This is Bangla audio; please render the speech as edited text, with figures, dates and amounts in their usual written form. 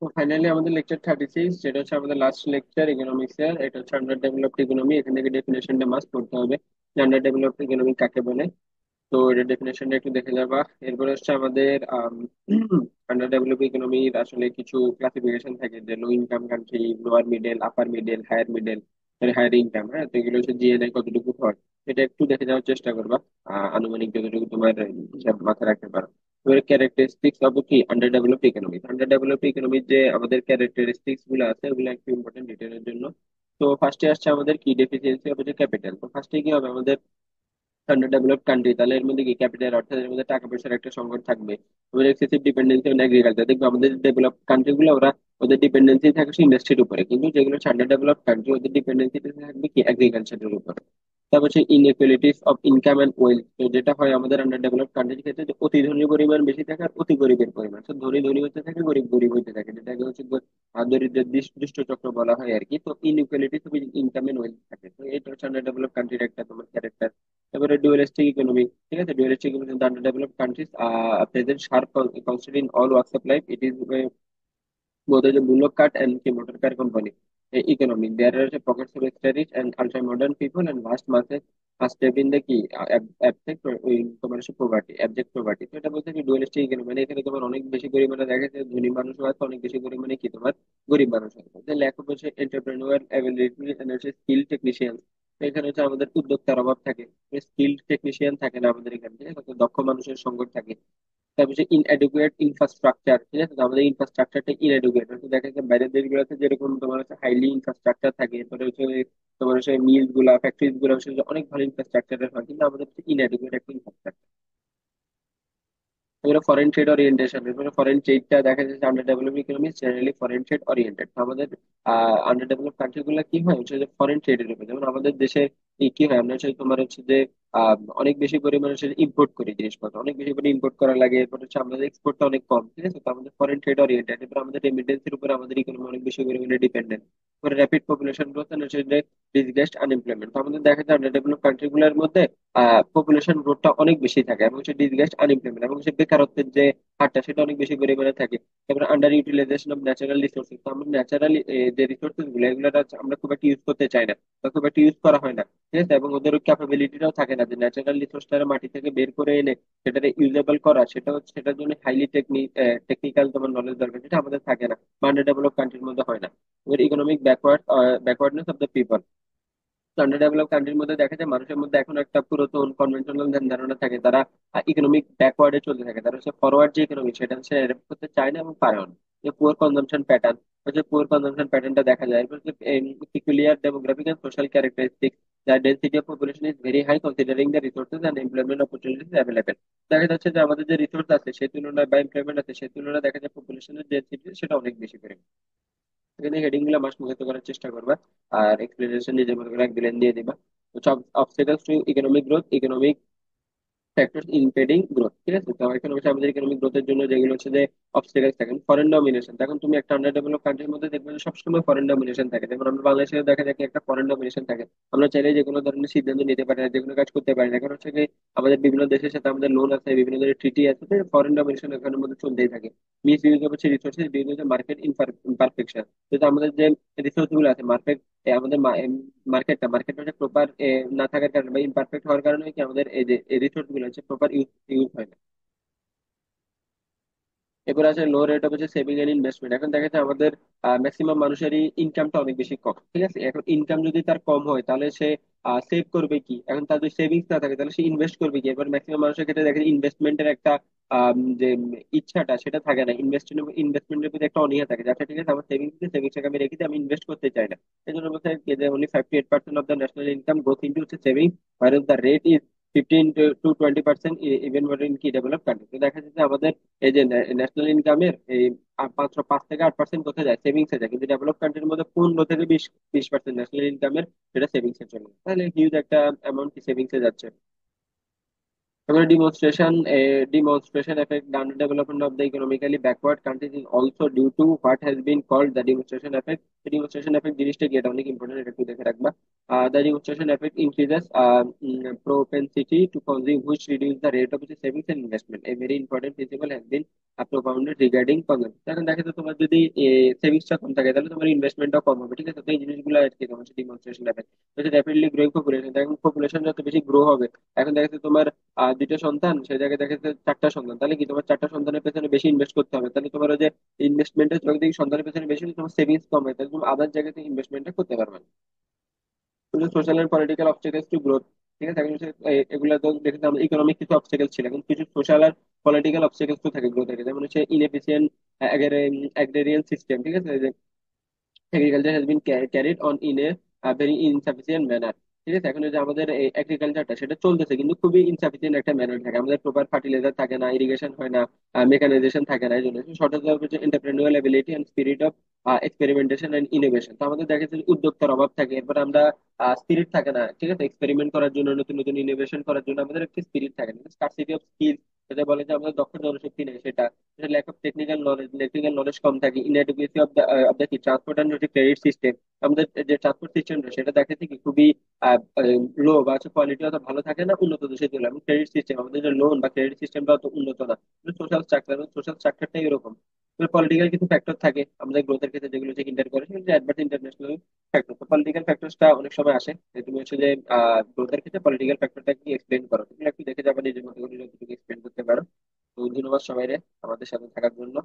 তো ফাইনালি আমাদের লেকচার 36, যেটা হচ্ছে আমাদের লাস্ট লেকচার ইকোনমিক্স এর। এটা হচ্ছে আন্ডার ডেভেলপড ইকোনমি। এখান থেকে ডেফিনেশনটা মাস্ট পড়তে হবে যে আন্ডার ডেভেলপড ইকোনমি কাকে বলে। তো এটা ডেফিনেশনটা একটু দেখে যাবা। এরপরে হচ্ছে আমাদের আন্ডার ডেভেলপড ইকোনমির আসলে কিছু ক্লাসিফিকেশন থাকে, যে low income country, lower middle, upper middle, higher middle, higher income. হ্যাঁ, তো এগুলো হচ্ছে জিএনআই কতটুকু হয় এটা একটু দেখে যাওয়ার চেষ্টা করবা। আনুমানিক যতটুকু তোমার হিসাব মাথায় রাখতে পারো। এবারে ক্যারেক্টারিস্টিক্স অফ কি under developed economy. Under developed ইকোনমির যে আমাদের ক্যারেক্টারিস্টিক্স গুলো আছে ওগুলো একটু ইম্পর্টেন্ট ডিটেলের জন্য। তো ফার্স্টে আসছে আমাদের কি ডেফিসিয়েন্সি অফ ক্যাপিটাল। তো ফার্স্টে কি হবে আমাদের আন্ডার ডেভেলপড কান্ট্রি, তাহলে এর মধ্যে কি ক্যাপিটাল অর্থাৎ এর মধ্যে টাকা পয়সার একটা সংকট থাকবে। এবার এক্সেসিভ ডিপেন্ডেন্সি অন এগ্রিকালচার, দেখবে আমাদের ডেভেলপ কান্ট্রি গুলো ওরা ওদের ডিপেন্ডেন্সি থাকে ইন্ডাস্ট্রির উপরে, কিন্তু যেগুলো আন্ডার ডেভেলপ কান্ট্রি ওদের ডিপেন্ডেন্সি থাকবে কি এগ্রিকালচারের উপরে। তারপর হচ্ছে inequalities of income and wealth. তো যেটা হয় আমাদের আন্ডার ডেভেলপ কান্ট্রির ক্ষেত্রে, যে অতি ধনী পরিমাণ বেশি থাকে আর অতি গরিবের পরিমাণ, তো ধনী ধনী হতে থাকে, গরিব গরিব হতে থাকে, যেটাকে হচ্ছে দরিদ্রের দুষ্ট চক্র বলা হয় আর কি। তো inequalities of income and wealth থাকে। তো এটা হচ্ছে আন্ডার ডেভেলপ কান্ট্রির একটা তোমার ক্যারেক্টার। এবারে ডুয়ালিস্টিক ইকোনমি। ঠিক আছে, dualistic economy, the underdeveloped countries present sharp constant in all works of life. It is both as a bullock cart and a motor car company economy. There are pockets of extra rich and ultra modern people, and vast masses are stepped in the key abject তোমার হচ্ছে poverty, abject poverty। তো এটা বলতে কি ডুয়ালিস্টিক ইকোনমি, মানে এখানে তোমার অনেক বেশি পরিমাণে দেখা যাচ্ছে ধনী মানুষও আছে, অনেক বেশি পরিমাণে কি তোমার গরিব মানুষ আছে। ল্যাক অফ হচ্ছে এন্টারপ্রেনিউয়ার অ্যাবিলিটি এন্ড হচ্ছে স্কিল টেকনিশিয়ান। এখানে হচ্ছে আমাদের উদ্যোক্তার অভাব থাকে, স্কিল্ড টেকনিশিয়ান থাকে না আমাদের এখানে, ঠিক আছে? তো দক্ষ মানুষের সংকট থাকে। তারপর হচ্ছে ইনএডুকুয়েট ইনফ্রাস্ট্রাকচার। ঠিক আছে, তো আমাদের ইনফ্রাস্ট্রাকচারটা ইনএডুকুয়েট, দেখা যাচ্ছে বাইরের দেশগুলোতে যেরকম তোমার হচ্ছে হাইলি ইনফ্রাস্ট্রাকচার থাকে, এরপরে হচ্ছে তোমার হচ্ছে মিল গুলা, ফ্যাক্টরিজ গুলা হচ্ছে যে অনেক ভালো ইনফ্রাস্ট্রাকচারের হয়, কিন্তু আমাদের হচ্ছে ইনএডুকুয়েট একটা ইনফ্রাস্ট্রাকচার। এগুলো ফরেন ট্রেড ওরিয়েন্টেশন। এরপরে ফরেন ট্রেডটা দেখা যাচ্ছে under develop economy generally foreign trade oriented. তো আমাদের আন্ডার ডেভেলপ কান্ট্রি গুলো কি হয় হচ্ছে যে ফরেন ট্রেডের উপর, যেমন আমাদের দেশে কি হয়, আমরা হচ্ছে তোমার হচ্ছে যে অনেক বেশি পরিমাণে হচ্ছে ইম্পোর্ট করি জিনিসপত্র, অনেক বেশি পরিমাণে ইম্পোর্ট করা লাগে। এরপর হচ্ছে আমাদের এক্সপোর্টটা অনেক কম, ঠিক আছে? তো আমাদের ফরেন ট্রেড ওরিয়েন্টেড। এরপর আমাদের রেমিটেন্সের উপর আমাদের ইকোনমি অনেক বেশি পরিমাণে ডিপেন্ডেন্ট। এরপরে র্যাপিড পপুলেশন গ্রোথ হচ্ছে যে ডিসগ্রেসড আনএমপ্লয়মেন্ট। তো আমাদের দেখা যায় আন্ডার ডেভেলপ কান্ট্রি গুলোর মধ্যে পপুলেশন গ্রোথটা অনেক বেশি থাকে, এবং হচ্ছে ডিসগ্রেসড আনএমপ্লয়মেন্ট এবং হচ্ছে বেকারত্বের যে হারটা সেটা অনেক বেশি পরিমাণে থাকে। তারপরে under utilization of natural resources. তো আমরা ন্যাচারালি যে রিসোর্সেস গুলো এগুলো আমরা খুব একটা ইউজ করতে চাই না, বা খুব একটা ইউজ করা হয় না, ঠিক আছে? এবং ওদের ক্যাপাবিলিটিটাও থাকে না যে ন্যাচারাল রিসোর্সটা মাটি থেকে বের করে এনে সেটাকে ইউজেবল করা, সেটা হচ্ছে সেটার জন্য হাইলি টেকনিক্যাল তোমার নলেজ দরকার, যেটা আমাদের থাকে না, আন্ডার ডেভেলপ কান্ট্রির মধ্যে হয় না। এবার economic backwardness of the people. Under develop কান্ট্রির মধ্যে দেখা যায় মানুষের মধ্যে এখন একটা পুরাতন কনভেনশনাল ধারণা থাকে, তারা ইকোনমিক ব্যাকওয়ার্ডে চলতে থাকে, তারা হচ্ছে ফরওয়ার্ড যে ইকোনমি সেটা হচ্ছে অ্যাডাপ্ট করতে চায় না এবং পারেও না। যে পুয়ার কনজাম্পশন প্যাটার্ন, হচ্ছে পুয়ার কনজাম্পশন প্যাটার্নটা দেখা যায়। এরপর হচ্ছে peculiar demographic and social characteristics. The density of population is very high considering the resources and employment opportunities available. দেখা যাচ্ছে যে আমাদের যে রিসোর্স আছে সেই তুলনায় বা এমপ্লয়মেন্ট আছে সেই তুলনায় দেখা যায় পপুলেশনের ডেন্সিটি সেটা অনেক বেশি পরিমাণ। এখানে হেডিং গুলো মাস্ট মুখস্থ করার চেষ্টা করবা, আর এক্সপ্লেনেশন নিজের মতো করে এক দিলেন দিয়ে দিবা। Obstacles to economic growth, economic factors impeding growth. ঠিক আছে, তো এখানে হচ্ছে আমাদের ইকোনমিক গ্রোথের জন্য যেগুলো হচ্ছে যে অবস্টেকলস থাকেন, ফরেন ডমিনেশন। এখন তুমি একটা আন্ডার ডেভেলপ কান্ট্রির মধ্যে দেখবে যে সবসময় ফরেন ডমিনেশন থাকে, যেমন আমরা বাংলাদেশে দেখা যায় কি একটা ফরেন ডমিনেশন থাকে। আমরা চাইলে যে কোনো ধরনের সিদ্ধান্ত নিতে পারি না, যে কোনো কাজ করতে পারি না, কারণ হচ্ছে কি আমাদের বিভিন্ন দেশের সাথে আমাদের লোন আছে, বিভিন্ন ধরনের ট্রিটি আছে, ফরেন ডমিনেশন এখানের মধ্যে চলতেই থাকে। মিস ইউজ হচ্ছে resources due to market imperfection. যেহেতু আমাদের যে রিসোর্স গুলো আছে মার্কেট, আমাদের মার্কেটটা হচ্ছে প্রপার না থাকার কারণে বা ইমপারফেক্ট হওয়ার কারণে কি আমাদের এই যে রিসোর্স গুলো হচ্ছে প্রপার ইউজ ইউজ হয় না। এরপর আছে লো রেট অফ হচ্ছে সেভিং এন্ড ইনভেস্টমেন্ট। এখন দেখা যাচ্ছে আমাদের ম্যাক্সিমাম মানুষেরই ইনকামটা অনেক বেশি কম, ঠিক আছে? এখন ইনকাম যদি তার কম হয় তাহলে সে সেভ করবে কি, এখন তার যদি সেভিংস না থাকে তাহলে সে ইনভেস্ট করবে কি? এবার ম্যাক্সিমাম মানুষের ক্ষেত্রে দেখা যায় ইনভেস্টমেন্টের একটা যে ইচ্ছাটা সেটা থাকে না, ইনভেস্টমেন্টের প্রতি একটা অনীহা থাকে, আচ্ছা ঠিক আছে আমার সেভিংস আমি রেখে দিই, আমি ইনভেস্ট করতে চাই না। এই জন্য বলতে হয় যে only 5 to 8% of the national income goes into হচ্ছে সেভিং, whereas the rate is 15 to 20% even in কি ডেভেলপ কান্ট্রি। তো দেখা যাচ্ছে আমাদের এই যে ন্যাশনাল ইনকামের এই 5 থেকে 8% কোথায় যায়, সেভিংসে যায়, কিন্তু ডেভেলপ কান্ট্রির মধ্যে 15 থেকে 20% ন্যাশনাল ইনকামের সেটা সেভিংসে চলে যায়। তাহলে হিউজ একটা অ্যামাউন্ট সেভিংসে যাচ্ছে। Demonstration affect the underdevelopment of the economically backward countries is also due to what has been called the demonstration effect. The demonstration effect জিনিসটা কি, এটা অনেক ইম্পর্টেন্ট, এটা একটু দেখে রাখবা। The demonstration effect increases propensity to consume, which reduce the rate of savings and investment. A very important principle has been propounded regarding consumption. এখন দেখো তো, তোমার যদি সেভিংসটা কম থাকে তাহলে তোমার ইনভেস্টমেন্টটা কম হবে, ঠিক আছে? তো এই জিনিসগুলো আর কি তোমার demonstration effect. Rapidly growing population, এখন পপুলেশন যত বেশি গ্রো হবে, এখন দেখা যাচ্ছে তোমার দুইটা সন্তান, সেই জায়গায় দেখা যাচ্ছে চারটা সন্তান, তাহলে কি তোমার চারটা সন্তানের পেছনে বেশি ইনভেস্ট করতে হবে, তাহলে তোমার ওই যে ইনভেস্টমেন্টের যদি সন্তানের পেছনে বেশি হলে তোমার সেভিংস কম হয়, তাহলে তুমি আদার জায়গাতে ইনভেস্টমেন্টটা করতে পারবে না। Social and political obstacles to growth, ঠিক আছে? এখন হচ্ছে এগুলা তো দেখেছি আমরা, ইকোনমিক কিছু অবস্টাকেলস ছিল, এখন কিছু সোশ্যাল আর পলিটিক্যাল অবস্টাকেলস তো থাকে গ্রোথের ক্ষেত্রে, যেমন হচ্ছে ইনএফিসিয়েন্ট অ্যাগ্রেরিয়ান সিস্টেম, ঠিক আছে? agriculture has been carried on in a very insufficient manner, ঠিক আছে? এখন এই যে আমাদের এই এগ্রিকালচারটা সেটা চলতেছে কিন্তু খুবই ইনসাফিসিয়েন্ট একটা ম্যানার থাকে, আমাদের প্রপার ফার্টিলাইজার থাকে না, ইরিগেশন হয় না, মেকানাইজেশন থাকে না, এই জন্য shortage of entrepreneurial ability and spirit of experimentation and innovation. তো আমাদের দেখা যাচ্ছে উদ্যোক্তার অভাব থাকে, এরপর আমরা স্পিরিট থাকে না, ঠিক আছে? এক্সপেরিমেন্ট করার জন্য, নতুন নতুন ইনোভেশন করার জন্য আমাদের একটা স্পিরিট থাকে না, স্কারসিটি অফ স্কিল, যেটা বলে যে আমাদের দক্ষ জনশক্তি নেই, সেটা ল্যাক অফ টেকনিক্যাল নলেজ কম থাকে, ইনএডুকেসি অফ দ্য কি ট্রান্সপোর্ট অ্যান্ড ক্রেডিট সিস্টেম। আমাদের যে ট্রান্সপোর্ট সিস্টেমটা সেটা দেখা যাচ্ছে কি খুবই লো, বা হচ্ছে কোয়ালিটি অত ভালো থাকে না উন্নত দেশের তুলনায়। এবং ক্রেডিট সিস্টেম, আমাদের যে লোন বা ক্রেডিট সিস্টেমটা অত উন্নত না। সোশ্যাল স্ট্রাকচারটাই এরকম। পলিটিক্যাল কিছু ফ্যাক্টর থাকে আমাদের গ্রোথের ক্ষেত্রে, যেগুলো হচ্ছে ইন্টার করে, সেগুলো অ্যাডভার্স ইন্টারন্যাশনাল ফ্যাক্টর। তো পলিটিক্যাল ফ্যাক্টরসটা অনেক সময় আসে, যে তুমি হচ্ছে যে গ্রোথের ক্ষেত্রে পলিটিক্যাল ফ্যাক্টরটা কি এক্সপ্লেন করো, তুমি একটু দেখে যাবে নিজের মতো করে যতটুকু এক্সপ্লেন করতে পারো। তো ধন্যবাদ সবাই রে আমাদের সাথে থাকার জন্য।